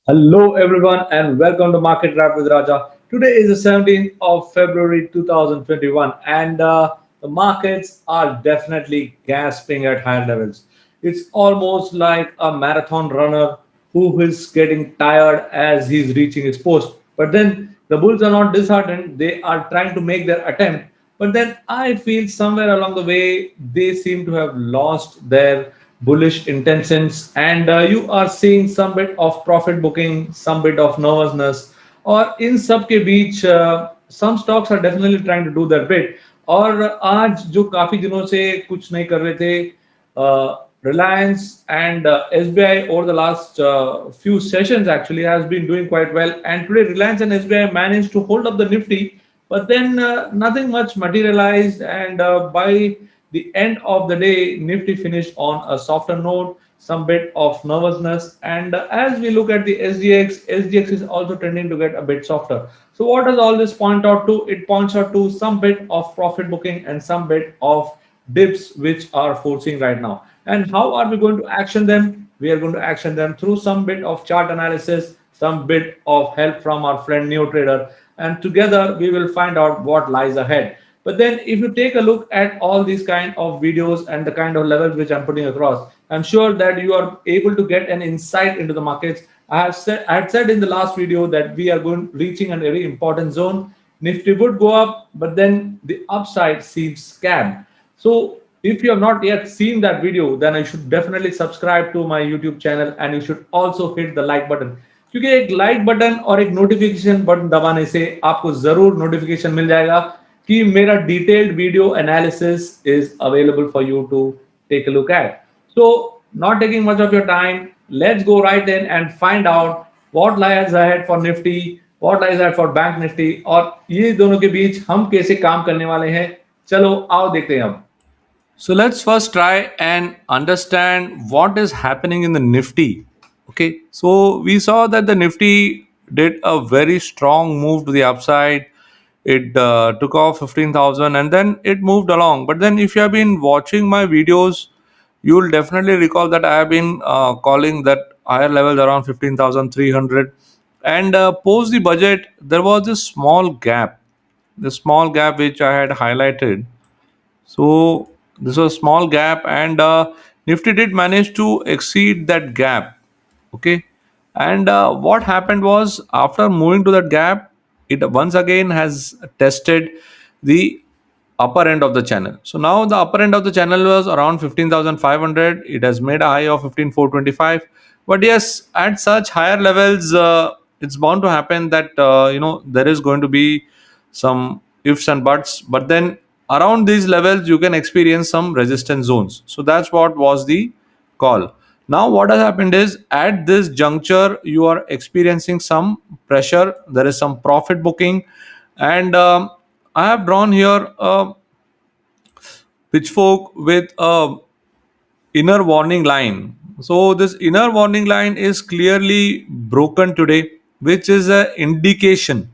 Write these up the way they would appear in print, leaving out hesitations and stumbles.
Hello, everyone, and welcome to Market Wrap with Raja. Today is the 17th of February 2021, and the markets are definitely gasping at higher levels. It's almost like a marathon runner who is getting tired as he's reaching his post. But then the Bulls are not disheartened, they are trying to make their attempt. But then I feel somewhere along the way they seem to have lost their bullish intentions, and you are seeing some bit of profit booking, some bit of nervousness, or in सबके बीच some stocks are definitely trying to do their bit. और आज जो काफी दिनों से कुछ नहीं कर रहे थे, Reliance and SBI over the last few sessions actually has been doing quite well. And today Reliance and SBI managed to hold up the Nifty, but then nothing much materialized. And by the end of the day, Nifty finished on a softer note, some bit of nervousness. And as we look at the SGX is also tending to get a bit softer. So what does all this point out to? It points out to some bit of profit booking and some bit of dips which are forcing right now. And how are we going to action them? We are going to action them through some bit of chart analysis, some bit of help from our friend NeoTrader, and together we will find out what lies ahead. But then if you take a look at all these kind of videos and the kind of levels which I'm putting across, I'm sure that you are able to get an insight into the markets. I had said in the last video that we are going reaching a very important zone. Nifty would go up, but then the upside seems scam. So if you have not yet seen that video, then you should definitely subscribe to my YouTube channel and you should also hit the like button. क्योंकि एक like button और एक notification button दबाने से आपको जरूर notification मिल जाएगा कि मेरा detailed video analysis is available for you to take a look at. So, not taking much of your time, let's go right in and find out what lies ahead for Nifty, what lies ahead for Bank Nifty, और ये दोनों के बीच हम कैसे काम करने वाले हैं. चलो आओ देखते हैं अब. So let's first try and understand what is happening in the Nifty. Okay, so we saw that the Nifty did a very strong move to the upside. It took off 15,000 and then it moved along. But then, if you have been watching my videos, you will definitely recall that I have been calling that higher levels around 15,300. And post the budget, there was this small gap, the small gap which I had highlighted. So this was a small gap, and Nifty did manage to exceed that gap. Okay, and what happened was after moving to that gap, it once again has tested the upper end of the channel. So now the upper end of the channel was around 15,500. It has made a high of 15,425. But yes, at such higher levels, it's bound to happen that there is going to be some ifs and buts. But then around these levels, you can experience some resistance zones. So that's what was the call. Now what has happened is at this juncture you are experiencing some pressure. There is some profit booking, and I have drawn here a pitchfork with a inner warning line. So this inner warning line is clearly broken today, which is an indication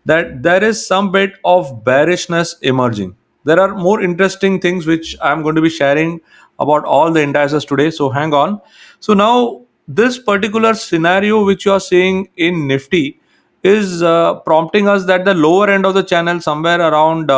that there is some bit of bearishness emerging. There are more interesting things which I'm going to be sharing about all the indices today. So hang on. So now this particular scenario which you are seeing in Nifty is prompting us that the lower end of the channel, somewhere around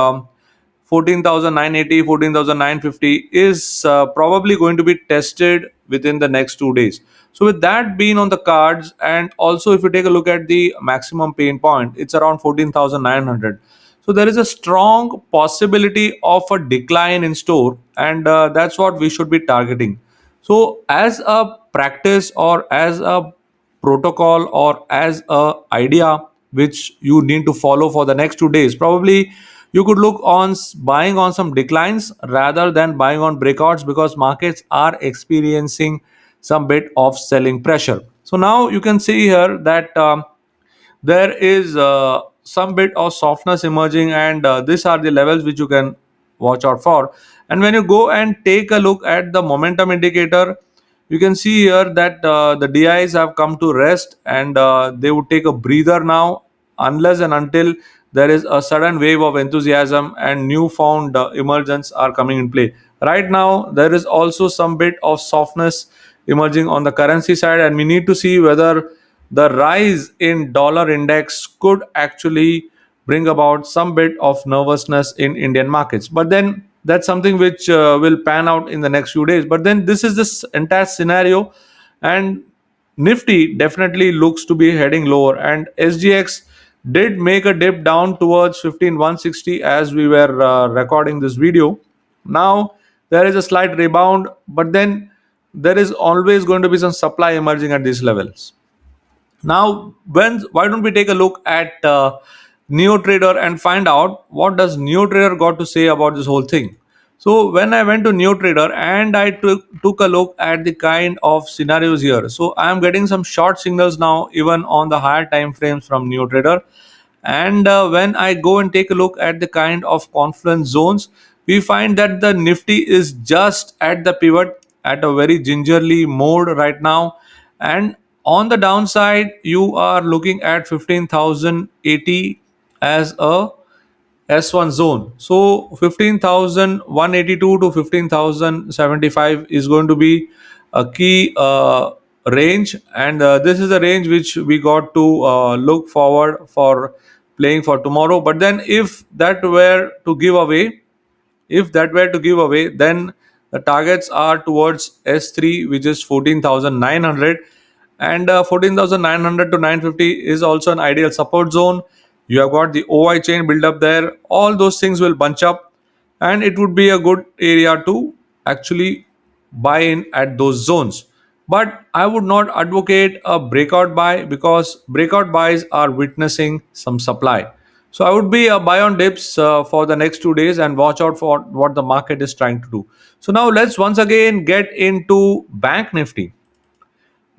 14,980, 14,950, is probably going to be tested within the next 2 days. So with that being on the cards, and also if you take a look at the maximum pain point, it's around 14,900. So there is a strong possibility of a decline in store, and that's what we should be targeting. So as a practice or as a protocol or as a idea which you need to follow for the next 2 days, probably you could look on buying on some declines rather than buying on breakouts, because markets are experiencing some bit of selling pressure. So now you can see here that there is some bit of softness emerging, and these are the levels which you can watch out for. And when you go and take a look at the momentum indicator, you can see here that the DIs have come to rest, and they would take a breather now, unless and until there is a sudden wave of enthusiasm and newfound emergence are coming in play. Right now there is also some bit of softness emerging on the currency side, and we need to see whether the rise in dollar index could actually bring about some bit of nervousness in Indian markets. But then that's something which will pan out in the next few days. But then this is this entire scenario, and Nifty definitely looks to be heading lower, and SGX did make a dip down towards 15160 as we were recording this video. Now there is a slight rebound, but then there is always going to be some supply emerging at these levels. Now, why don't we take a look at NeoTrader and find out what does NeoTrader got to say about this whole thing. So when I went to NeoTrader and I took a look at the kind of scenarios here, so I am getting some short signals now even on the higher time frames from NeoTrader. And when I go and take a look at the kind of confluence zones, we find that the Nifty is just at the pivot at a very gingerly mode right now. And on the downside, you are looking at 15,080 as a S1 zone. So 15,182 to 15,075 is going to be a key range, and this is a range which we got to look forward for playing for tomorrow. But then, if that were to give away, then the targets are towards S3, which is 14,900, and 14,900 to 950 is also an ideal support zone. You have got the OI chain build up there. All those things will bunch up, and it would be a good area to actually buy in at those zones. But I would not advocate a breakout buy because breakout buys are witnessing some supply. So I would be a buy on dips for the next 2 days and watch out for what the market is trying to do. So now let's once again get into Bank Nifty.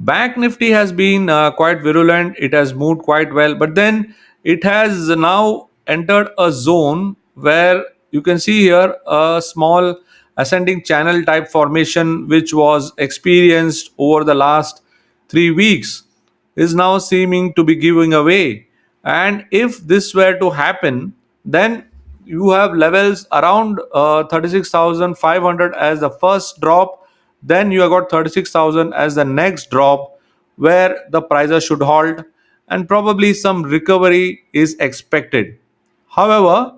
Bank Nifty has been quite virulent. It has moved quite well, but then it has now entered a zone where you can see here a small ascending channel type formation, which was experienced over the last 3 weeks, is now seeming to be giving away. And if this were to happen, then you have levels around 36,500 as the first drop, then you have got 36,000 as the next drop where the prices should halt, and probably some recovery is expected. However,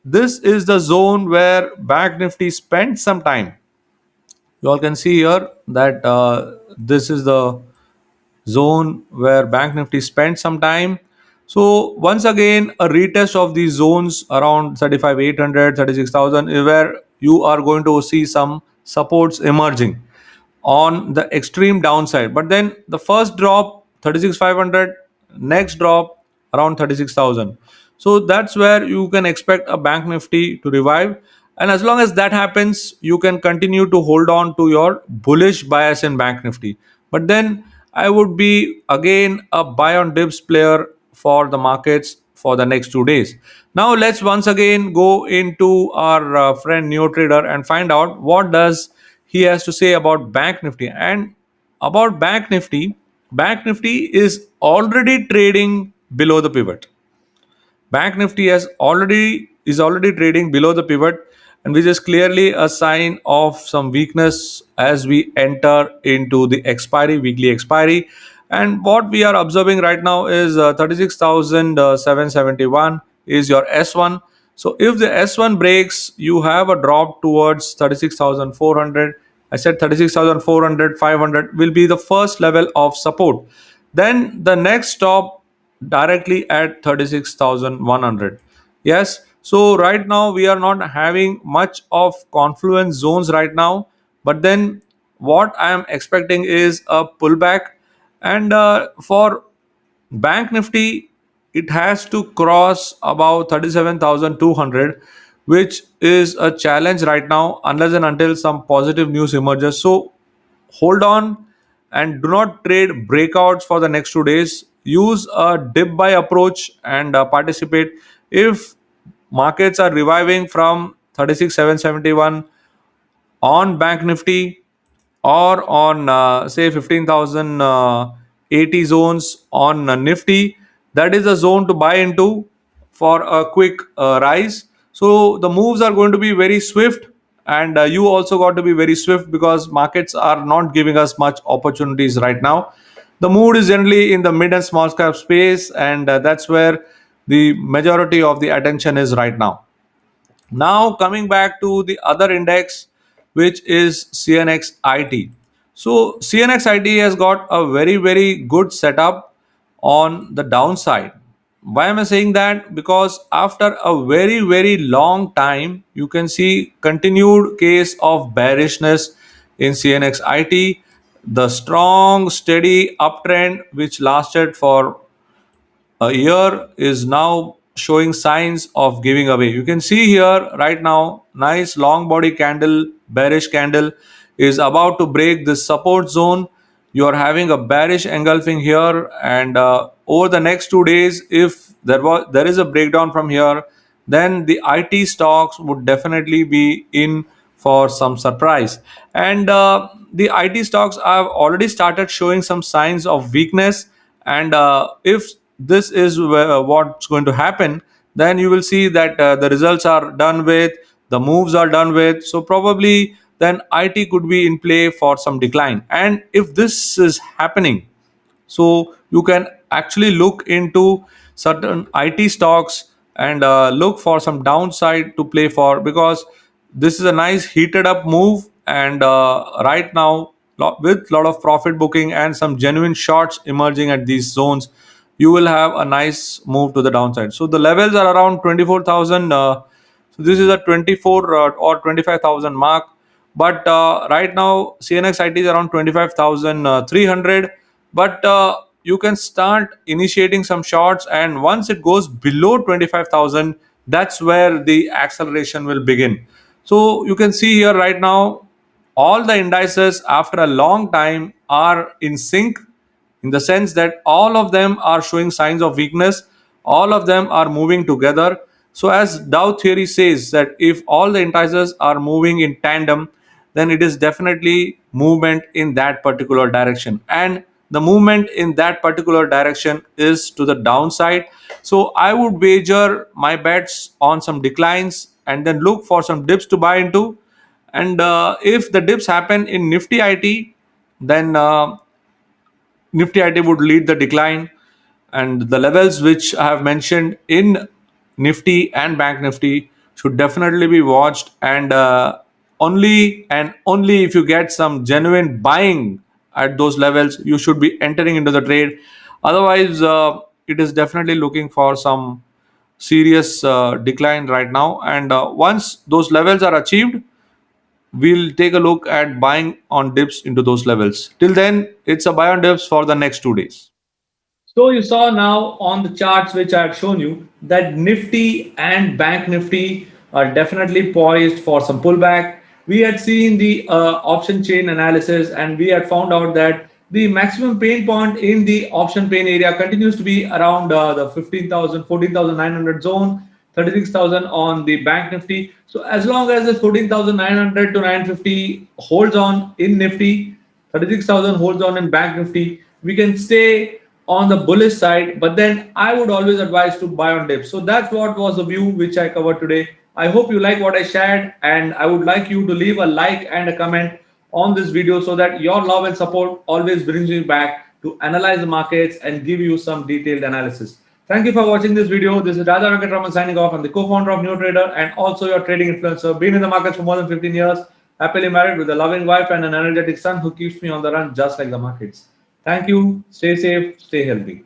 this is the zone where Bank Nifty spent some time. You all can see here that this is the zone where Bank Nifty spent some time. So once again, a retest of these zones around 35,800, 36,000 is where you are going to see some supports emerging on the extreme downside. But then the first drop 36,500, next drop around 36,000. So that's where you can expect a Bank Nifty to revive. And as long as that happens, you can continue to hold on to your bullish bias in Bank Nifty. But then I would be again a buy on dips player for the markets for the next 2 days. Now let's once again go into our friend NeoTrader and find out what does he has to say about Bank Nifty. And about Bank Nifty is already trading below the pivot. Bank Nifty is already trading below the pivot, and which is clearly a sign of some weakness as we enter into the weekly expiry. And what we are observing right now is 36,771 is your S1. So if the S1 breaks, you have a drop towards 36,400. I said 36,400, 500 will be the first level of support. Then the next stop directly at 36,100. Yes, so right now we are not having much of confluence zones right now, but then what I am expecting is a pullback. And for Bank Nifty, it has to cross about 37,200, which is a challenge right now unless and until some positive news emerges. So hold on and do not trade breakouts for the next 2 days. Use a dip buy approach and participate. If markets are reviving from 36,771 on Bank Nifty or on say 15,080 zones on Nifty, that is a zone to buy into for a quick rise. So the moves are going to be very swift, and you also got to be very swift because markets are not giving us much opportunities right now. the mood is generally in the mid and small cap space, and that's where the majority of the attention is right now. Now coming back to the other index, which is CNX IT. So CNX IT has got a very good setup on the downside. Why am I saying that? Because after a very long time, you can see continued case of bearishness in CNX IT. The strong steady uptrend which lasted for a year is now showing signs of giving away. You can see here right now, nice long body candle, bearish candle is about to break this support zone. You are having a bearish engulfing here, and over the next 2 days, if there is a breakdown from here, then the IT stocks would definitely be in for some surprise. And the IT stocks have already started showing some signs of weakness. And if this is what's going to happen, then you will see that the results are done with, the moves are done with. So probably then IT could be in play for some decline. And if this is happening, so you can actually look into certain IT stocks and look for some downside to play for, because this is a nice heated up move. And right now, with lot of profit booking and some genuine shorts emerging at these zones, you will have a nice move to the downside. So the levels are around 24,000. So this is a 24 or 25,000 mark. But right now, CNX IT is around 25,300. But you can start initiating some shorts, and once it goes below 25,000, that's where the acceleration will begin. So you can see here right now, all the indices after a long time are in sync, in the sense that all of them are showing signs of weakness, all of them are moving together. So as Dow theory says, that if all the indices are moving in tandem, then it is definitely movement in that particular direction, and the movement in that particular direction is to the downside. So I would wager my bets on some declines and then look for some dips to buy into. And if the dips happen in Nifty IT, then Nifty IT would lead the decline, and the levels which I have mentioned in Nifty and Bank Nifty should definitely be watched. And only if you get some genuine buying at those levels, you should be entering into the trade. Otherwise, it is definitely looking for some serious decline right now. And once those levels are achieved, we'll take a look at buying on dips into those levels. Till then, it's a buy on dips for the next 2 days. So you saw now on the charts which I had shown you that Nifty and Bank Nifty are definitely poised for some pullback. We had seen the option chain analysis, and we had found out that the maximum pain point in the option pain area continues to be around the 15,000, 14,900 zone, 36,000 on the Bank Nifty. So as long as the 14,900 to 950 holds on in Nifty, 36,000 holds on in Bank Nifty, we can stay on the bullish side. But then I would always advise to buy on dips. So that's what was the view which I covered today. I hope you like what I shared, and I would like you to leave a like and a comment on this video, so that your love and support always brings me back to analyze the markets and give you some detailed analysis. Thank you for watching this video. This is Raja Venkatraman signing off. I'm the co-founder of New Trader and also your trading influencer. Been in the markets for more than 15 years. Happily married with a loving wife and an energetic son who keeps me on the run just like the markets. Thank you. Stay safe. Stay healthy.